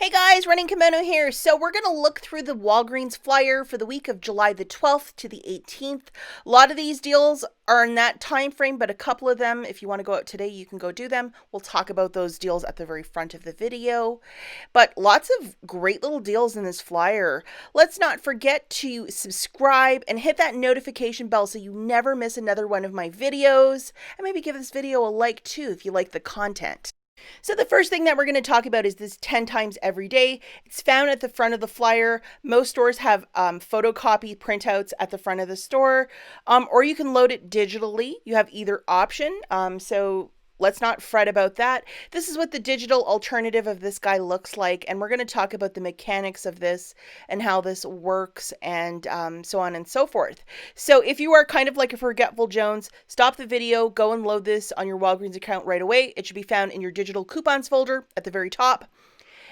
Hey guys, Running Kimono here. So we're going to look through the Walgreens flyer for the week of July the 12th to the 18th. A lot of these deals are in that time frame, but a couple of them, if you want to go out today, you can go do them. We'll talk about those deals at the very front of the video. But lots of great little deals in this flyer. Let's not forget to subscribe and hit that notification bell so you never miss another one of my videos. And maybe give this video a like too if you like the content. So the first thing that we're going to talk about is this 10 times every day. It's found at the front of the flyer. Most stores have photocopy printouts at the front of the store, or you can load it digitally. You have either option, so let's not fret about that. This is what the digital alternative of this guy looks like, and we're going to talk about the mechanics of this and how this works and so on and so forth. So if you are kind of like a forgetful Jones, stop the video, go and load this on your Walgreens account right away. It should be found in your digital coupons folder at the very top.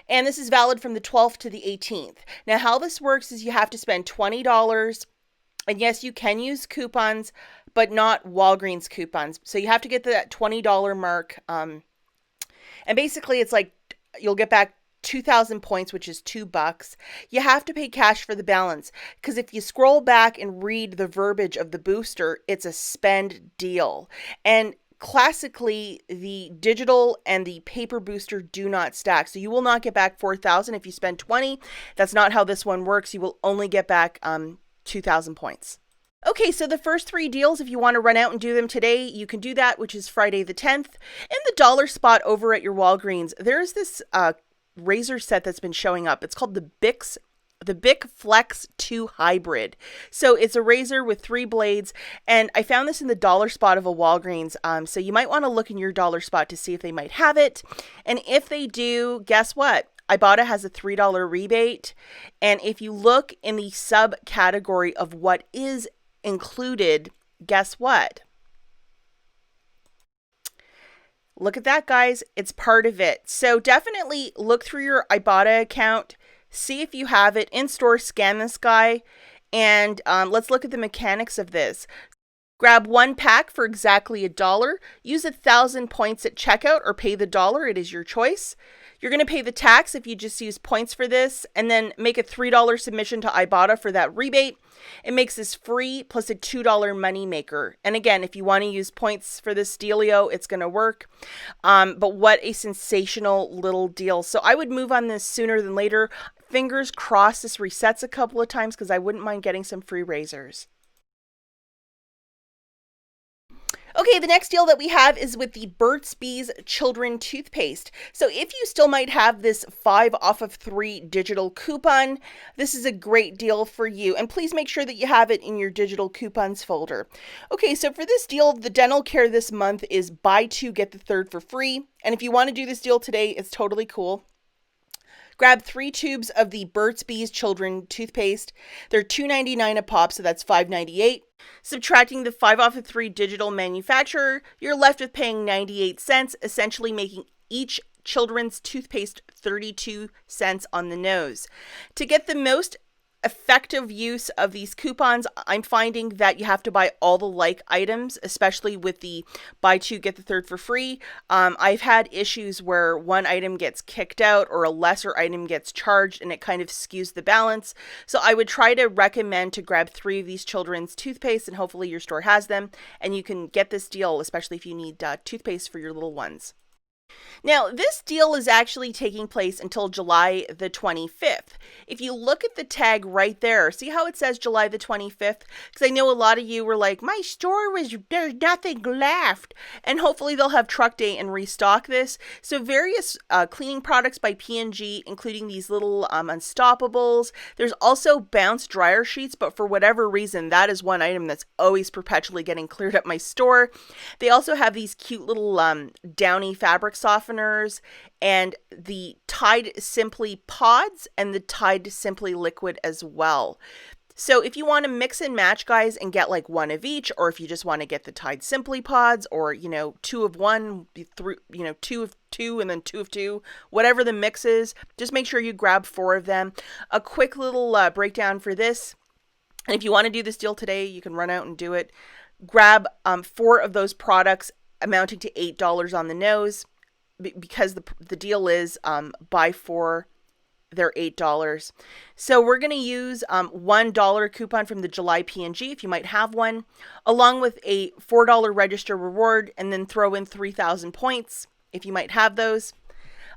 And this is valid from the 12th to the 18th. Now, how this works is you have to spend $20. And yes, you can use coupons, but not Walgreens coupons. So you have to get to that $20 mark. And basically, it's like you'll get back 2,000 points, which is $2. You have to pay cash for the balance, because if you scroll back and read the verbiage of the booster, it's a spend deal. And classically, the digital and the paper booster do not stack. So you will not get back 4,000 if you spend 20. That's not how this one works. You will only get back 2,000 points. Okay, so the first three deals, if you want to run out and do them today, you can do that, which is Friday the 10th. In the dollar spot over at your Walgreens, there's this razor set that's been showing up. It's called the Bic Flex 2 Hybrid. So it's a razor with 3 blades, and I found this in the dollar spot of a Walgreens. So you might want to look in your dollar spot to see if they might have it. And if they do, guess what? IBOTTA has a $3 rebate, and if you look in the subcategory of what is included, guess what? Look at that, guys. It's part of it. So definitely look through your IBOTTA account, see if you have it in store, scan this guy, and let's look at the mechanics of this. Grab one pack for exactly $1. Use 1,000 points at checkout or pay the $1. It is your choice. You're going to pay the tax if you just use points for this, and then make a $3 submission to IBOTTA for that rebate. It makes this free plus a $2 money maker. And again, if you want to use points for this dealio, it's going to work. But what a sensational little deal. So I would move on this sooner than later. Fingers crossed this resets a couple of times, because I wouldn't mind getting some free razors. Okay, the next deal that we have is with the Burt's Bees Children Toothpaste. So if you still might have this 5 off of 3 digital coupon, this is a great deal for you. And please make sure that you have it in your digital coupons folder. Okay, so for this deal, the dental care this month is buy 2, get the 3rd for free. And if you want to do this deal today, it's totally cool. Grab 3 tubes of the Burt's Bees Children Toothpaste. They're $2.99 a pop, so that's $5.98. Subtracting the 5 off of 3 digital manufacturer, you're left with paying 98 cents, essentially making each children's toothpaste 32 cents on the nose. To get the most effective use of these coupons, I'm finding that you have to buy all the like items, especially with the buy 2 get the 3rd for free. I've had issues where one item gets kicked out or a lesser item gets charged, and it kind of skews the balance. So I would try to recommend to grab 3 of these children's toothpaste, and hopefully your store has them, and you can get this deal, especially if you need toothpaste for your little ones. Now, this deal is actually taking place until July the 25th. If you look at the tag right there, see how it says July the 25th? Because I know a lot of you were like, my store there's nothing left. And hopefully they'll have truck day and restock this. So various cleaning products by P&G, including these little Unstoppables. There's also Bounce dryer sheets, but for whatever reason, that is one item that's always perpetually getting cleared at my store. They also have these cute little downy fabric softeners, and the Tide Simply pods and the Tide Simply liquid as well. So if you want to mix and match, guys, and get like one of each, or if you just want to get the Tide Simply pods, or 2 of 1, 2 of 2, and then 2 of 2, whatever the mix is, just make sure you grab 4 of them. A quick little breakdown for this, and if you want to do this deal today, you can run out and do it. Grab 4 of those products amounting to $8 on the nose, because the deal is buy 4 they're $8. So we're going to use $1 coupon from the July P&G if you might have one, along with a $4 register reward, and then throw in 3,000 points if you might have those.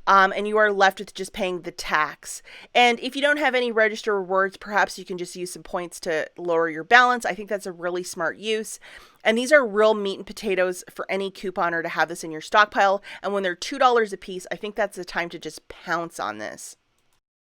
And you are left with just paying the tax. And if you don't have any register rewards, perhaps you can just use some points to lower your balance. I think that's a really smart use. And these are real meat and potatoes for any couponer to have this in your stockpile. And when they're $2 a piece, I think that's the time to just pounce on this.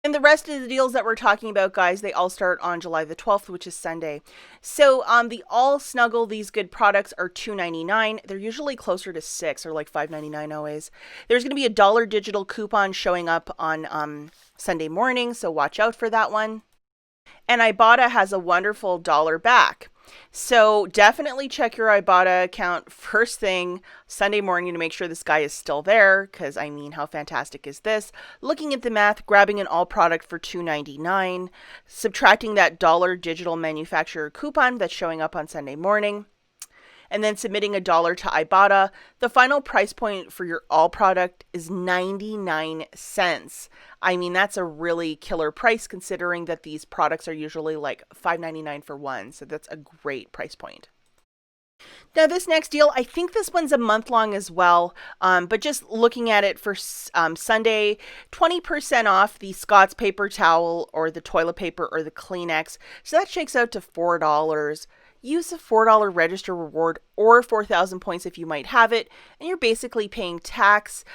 And the rest of the deals that we're talking about, guys, they all start on July the 12th, which is Sunday. So the All Snuggle These Good products are $2.99. They're usually closer to $6 or like $5.99 always. There's going to be a $1 digital coupon showing up on Sunday morning, so watch out for that one. And IBOTTA has a wonderful dollar back. So definitely check your IBOTTA account first thing Sunday morning to make sure this guy is still there, because I mean, how fantastic is this? Looking at the math, grabbing an all product for $2.99, subtracting that $1 digital manufacturer coupon that's showing up on Sunday morning, and then submitting $1 to IBOTTA. The final price point for your all product is 99 cents. I mean, that's a really killer price considering that these products are usually like $5.99 for one. So that's a great price point. Now, this next deal, I think this one's a month long as well, but just looking at it for Sunday, 20% off the Scott's paper towel or the toilet paper or the Kleenex. So that shakes out to $4. Use a $4 register reward or 4,000 points if you might have it, and you're basically paying tax.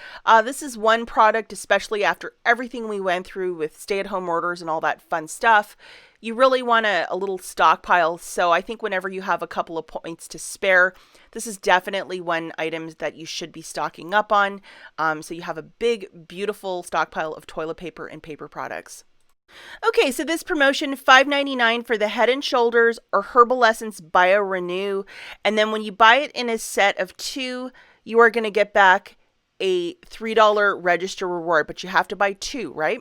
This is one product, especially after everything we went through with stay-at-home orders and all that fun stuff. You really want a little stockpile, so I think whenever you have a couple of points to spare, this is definitely one item that you should be stocking up on, so you have a big, beautiful stockpile of toilet paper and paper products. Okay, so this promotion, $5.99 for the Head and Shoulders or Herbal Essence Bio Renew. And then when you buy it in a set of 2, you are going to get back a $3 register reward, but you have to buy 2, right?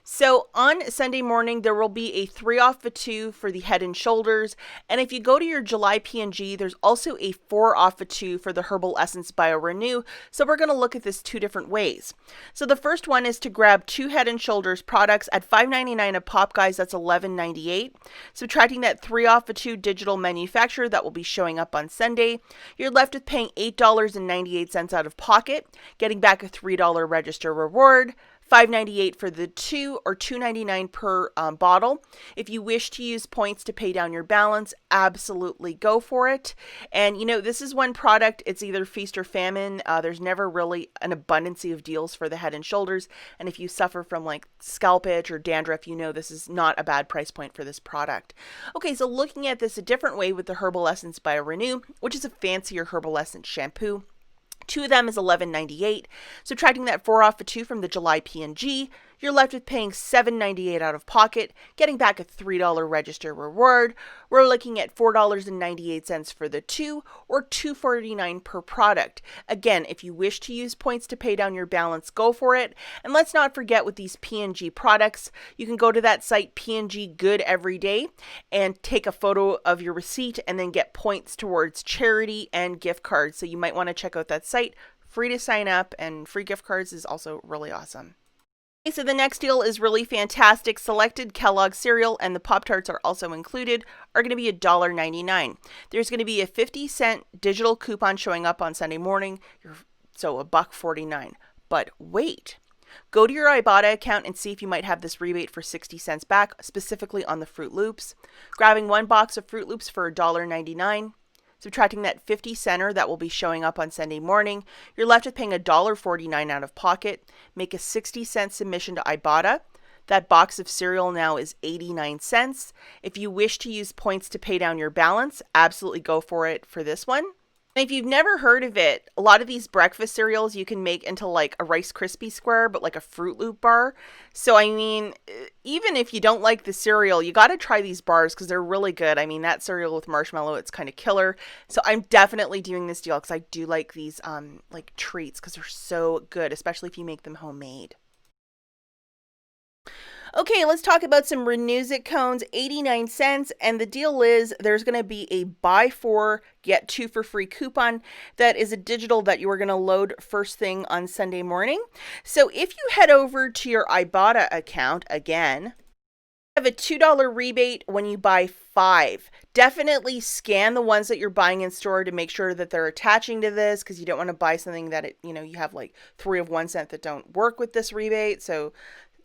So on Sunday morning, there will be a 3 off of 2 for the Head and Shoulders. And if you go to your July P&G, there's also a 4 off of 2 for the Herbal Essence Bio Renew. So we're going to look at this 2 different ways. So the first one is to grab 2 Head and Shoulders products at $5.99 a pop, guys. That's $11.98. Subtracting that 3 off of 2 digital manufacturer that will be showing up on Sunday, you're left with paying $8.98 out of pocket, getting back a $3 register reward. $5.98 for the 2 or $2.99 per bottle. If you wish to use points to pay down your balance, absolutely go for it. And you know, this is one product, it's either feast or famine. There's never really an abundance of deals for the Head and Shoulders. And if you suffer from like scalp itch or dandruff, you know this is not a bad price point for this product. Okay, so looking at this a different way with the Herbal Essence Bio Renew, which is a fancier Herbal Essence shampoo. 2 of them is $11.98. Subtracting that 4 off of 2 from the July P&G, you're left with paying $7.98 out of pocket, getting back a $3 register reward. We're looking at $4.98 for the 2 or $2.49 per product. Again, if you wish to use points to pay down your balance, go for it. And let's not forget with these P&G products, you can go to that site P&G Good Every Day and take a photo of your receipt and then get points towards charity and gift cards. So you might want to check out that site. Free to sign up, and free gift cards is also really awesome. Okay, so the next deal is really fantastic. Selected Kellogg cereal and the Pop-Tarts are also included, are going to be $1.99. There's going to be a 50-cent digital coupon showing up on Sunday morning, so $1.49. But wait, go to your IBOTTA account and see if you might have this rebate for 60 cents back, specifically on the Fruit Loops. Grabbing 1 box of Fruit Loops for $1.99. Subtracting that 50 center that will be showing up on Sunday morning, you're left with paying $1.49 out of pocket. Make a 60-cent submission to IBOTTA. That box of cereal now is 89 cents. If you wish to use points to pay down your balance, absolutely go for it for this one. And if you've never heard of it, a lot of these breakfast cereals you can make into like a Rice Krispie square, but like a Fruit Loop bar. So, I mean, even if you don't like the cereal, you got to try these bars because they're really good. I mean, that cereal with marshmallow, it's kind of killer. So I'm definitely doing this deal because I do like these like treats because they're so good, especially if you make them homemade. Okay, let's talk about some renuzit cones, 89 cents. And the deal is there's going to be a buy four, get two for free coupon that is a digital that you are going to load first thing on Sunday morning. So if you head over to your IBOTTA account again, have a $2 rebate when you buy 5. Definitely scan the ones that you're buying in store to make sure that they're attaching to this, because you don't want to buy something that you have like 3 of 1 cent that don't work with this rebate. So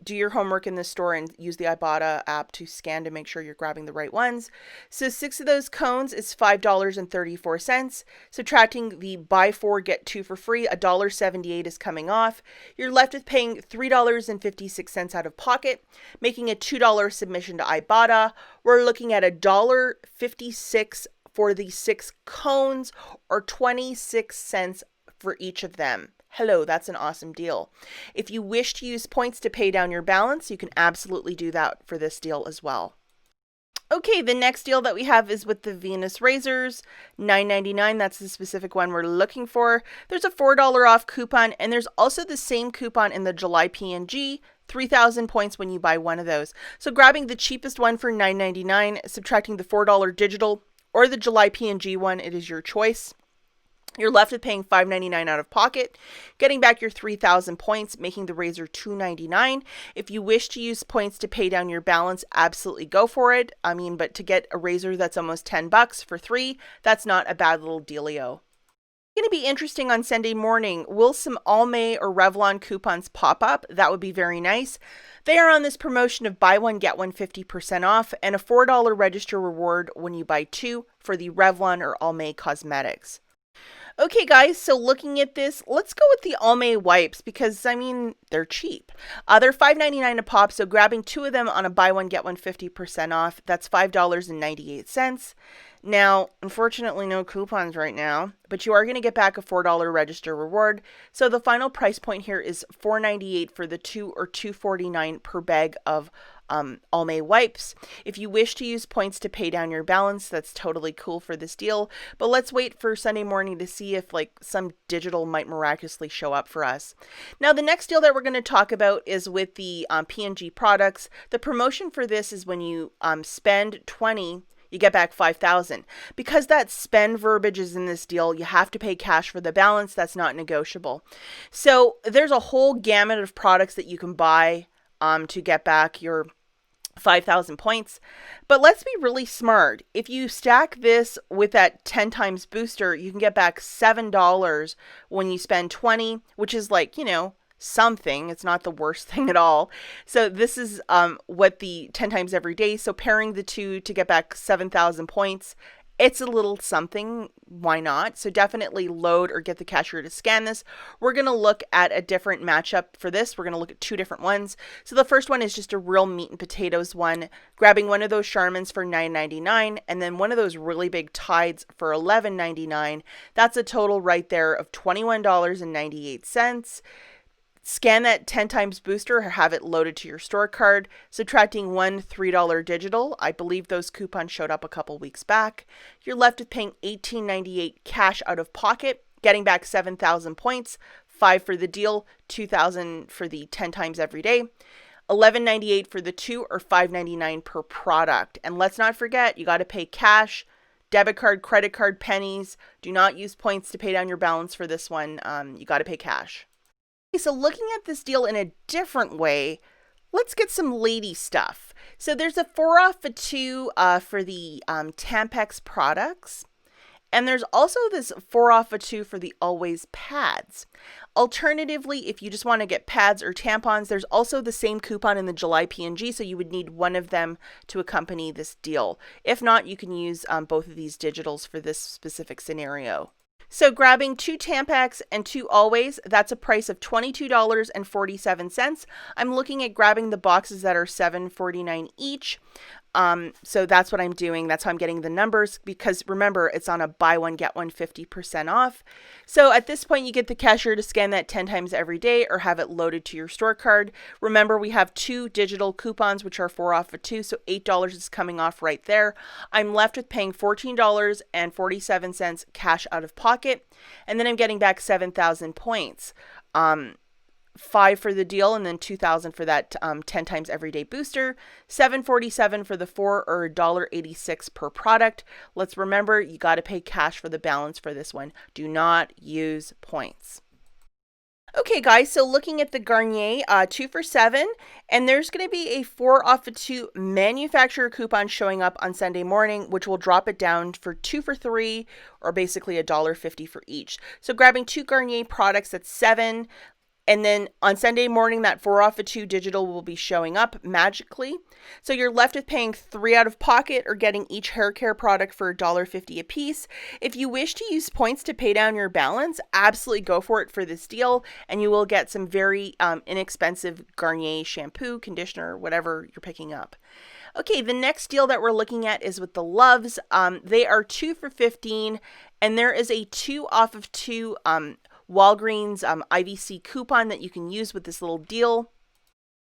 do your homework in the store and use the IBOTTA app to scan to make sure you're grabbing the right ones. So 6 of those cones is $5.34. Subtracting the buy 4, get 2 for free, $1.78 is coming off. You're left with paying $3.56 out of pocket, making a $2 submission to IBOTTA. We're looking at $1.56 for the 6 cones, or 26 cents for each of them. Hello, that's an awesome deal. If you wish to use points to pay down your balance, you can absolutely do that for this deal as well. Okay, the next deal that we have is with the Venus razors, $9.99. That's the specific one we're looking for. There's a $4 off coupon, and there's also the same coupon in the July P&G, 3,000 points when you buy one of those. So grabbing the cheapest one for $9.99, subtracting the $4 digital or the July P&G one, it is your choice. You're left with paying $5.99 out of pocket, getting back your 3,000 points, making the razor $2.99. If you wish to use points to pay down your balance, absolutely go for it. But to get a razor that's almost $10 for 3, that's not a bad little dealio. Going to be interesting on Sunday morning. Will some Almay or Revlon coupons pop up? That would be very nice. They are on this promotion of buy one, get one 50% off, and a $4 register reward when you buy 2 for the Revlon or Almay cosmetics. Okay, guys, so looking at this, let's go with the Almay wipes because, they're cheap. They're $5.99 a pop, so grabbing 2 of them on a buy one, get one 50% off, that's $5.98. Now, unfortunately, no coupons right now, but you are going to get back a $4 register reward. So the final price point here is $4.98 for the 2 or $2.49 per bag of Almay wipes. If you wish to use points to pay down your balance, that's totally cool for this deal. But let's wait for Sunday morning to see if some digital might miraculously show up for us. Now, the next deal that we're going to talk about is with the P&G products. The promotion for this is when you spend 20, you get back 5,000. Because that spend verbiage is in this deal, you have to pay cash for the balance. That's not negotiable. So there's a whole gamut of products that you can buy to get back your 5,000 points. But let's be really smart. If you stack this with that 10 times booster, you can get back $7 when you spend 20, which is something. It's not the worst thing at all. So this is what the 10 times every day. So pairing the two to get back 7,000 points, it's a little something. Why not? So definitely load or get the cashier to scan this. We're going to look at a different matchup for this. We're going to look at 2 different ones. So the first one is just a real meat and potatoes one, grabbing one of those Charmins for $9.99 and then one of those really big Tides for $11.99. That's a total right there of $21.98. Scan that 10 times booster or have it loaded to your store card, subtracting one $3 digital. I believe those coupons showed up a couple weeks back. You're left with paying $18.98 cash out of pocket, getting back 7,000 points, 5 for the deal, 2,000 for the 10 times every day, $11.98 for the 2 or $5.99 per product. And let's not forget, you got to pay cash, debit card, credit card, pennies. Do not use points to pay down your balance for this one. You got to pay cash. So looking at this deal in a different way, let's get some lady stuff. So there's a 4 off a 2 for the Tampax products. And there's also this 4 off a 2 for the Always pads. Alternatively, if you just want to get pads or tampons, there's also the same coupon in the July P&G, so you would need one of them to accompany this deal. If not, you can use both of these digitals for this specific scenario. So grabbing 2 Tampax and 2 Always, that's a price of $22.47. I'm looking at grabbing the boxes that are $7.49 each. So that's what I'm doing. That's how I'm getting the numbers because remember, it's on a buy one, get one 50% off. So at this point, you get the cashier to scan that 10 times every day or have it loaded to your store card. Remember, we have 2 digital coupons, which are 4 off a 2. So $8 is coming off right there. I'm left with paying $14.47 cash out of pocket. And then I'm getting back 7,000 points. $5 for the deal, and then $2,000 for that 10 times everyday booster. $7.47 for the 4, or $1.86 per product. Let's remember, you got to pay cash for the balance for this one. Do not use points. Okay, guys, so looking at the Garnier 2 for $7, and there's going to be a 4 off of 2 manufacturer coupon showing up on Sunday morning, which will drop it down for 2 for $3, or basically $1.50 for each. So grabbing 2 Garnier products at $7, and then on Sunday morning, that 4 off of 2 digital will be showing up magically. So you're left with paying $3 out of pocket, or getting each hair care product for $1.50 a piece. If you wish to use points to pay down your balance, absolutely go for it for this deal, and you will get some very inexpensive Garnier shampoo, conditioner, whatever you're picking up. Okay, the next deal that we're looking at is with the Loves. They are 2 for $15, and there is a 2 off of 2 Walgreens IVC coupon that you can use with this little deal.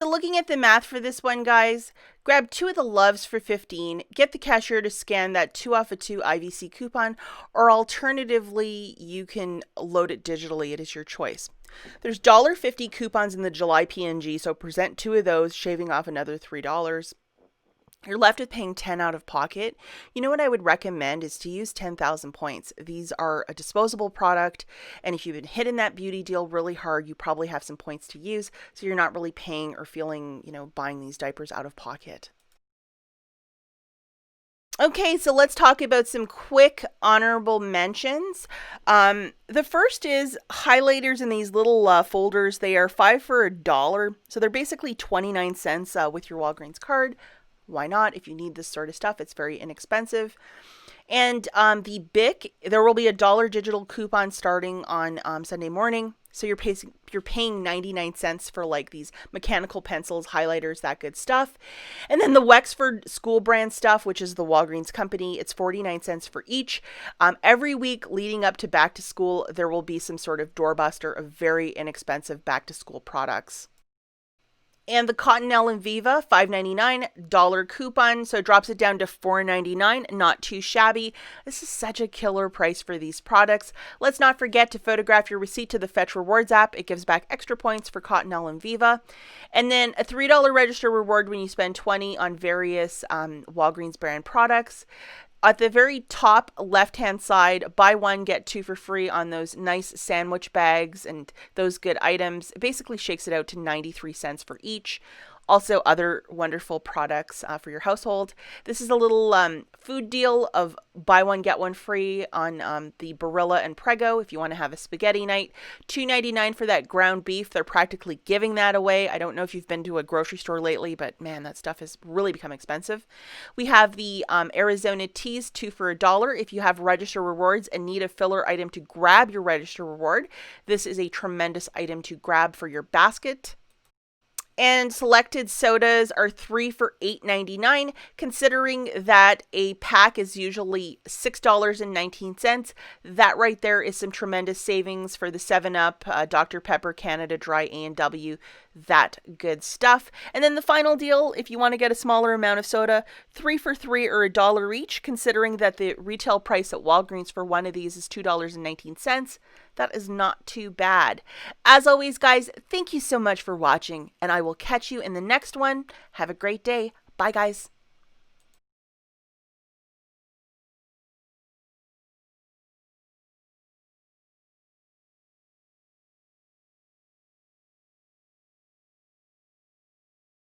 So looking at the math for this one, guys, grab 2 of the Loves for $15, get the cashier to scan that 2 off of 2 IVC coupon, or alternatively, you can load it digitally. It is your choice. There's $1.50 coupons in the July PNG, so present 2 of those, shaving off another $3. You're left with paying $10 out of pocket. You know what I would recommend is to use 10,000 points. These are a disposable product, and if you've been hitting that beauty deal really hard, you probably have some points to use, so you're not really paying or feeling, buying these diapers out of pocket. Okay, so let's talk about some quick honorable mentions. The first is highlighters in these little folders. They are 5 for $1, so they're basically 29 cents with your Walgreens card. Why not? If you need this sort of stuff, it's very inexpensive. And the BIC, there will be a $1 digital coupon starting on Sunday morning. So you're paying 99 cents for like these mechanical pencils, highlighters, that good stuff. And then the Wexford school brand stuff, which is the Walgreens company, it's 49 cents for each. Every week leading up to back to school, there will be some sort of doorbuster of very inexpensive back to school products. And the Cottonelle and Viva, $5.99 coupon, so it drops it down to $4.99, not too shabby. This is such a killer price for these products. Let's not forget to photograph your receipt to the Fetch Rewards app. It gives back extra points for Cottonelle and Viva. And then a $3 register reward when you spend $20 on various Walgreens brand products. At the very top left-hand side, buy one, get 2 for free on those nice sandwich bags and those good items. It basically shakes it out to 93 cents for each. Also, other wonderful products for your household. This is a little food deal of buy one, get one free on the Barilla and Prego if you want to have a spaghetti night. $2.99 for that ground beef. They're practically giving that away. I don't know if you've been to a grocery store lately, but man, that stuff has really become expensive. We have the Arizona teas, 2 for $1. If you have register rewards and need a filler item to grab your register reward, this is a tremendous item to grab for your basket. And selected sodas are 3 for $8.99, considering that a pack is usually $6.19. That right there is some tremendous savings for the 7-Up, Dr. Pepper, Canada Dry, A&W, that good stuff. And then the final deal, if you want to get a smaller amount of soda, 3 for $3 or $1 each, considering that the retail price at Walgreens for one of these is $2.19. That is not too bad. As always, guys, thank you so much for watching, and I will catch you in the next one. Have a great day. Bye, guys.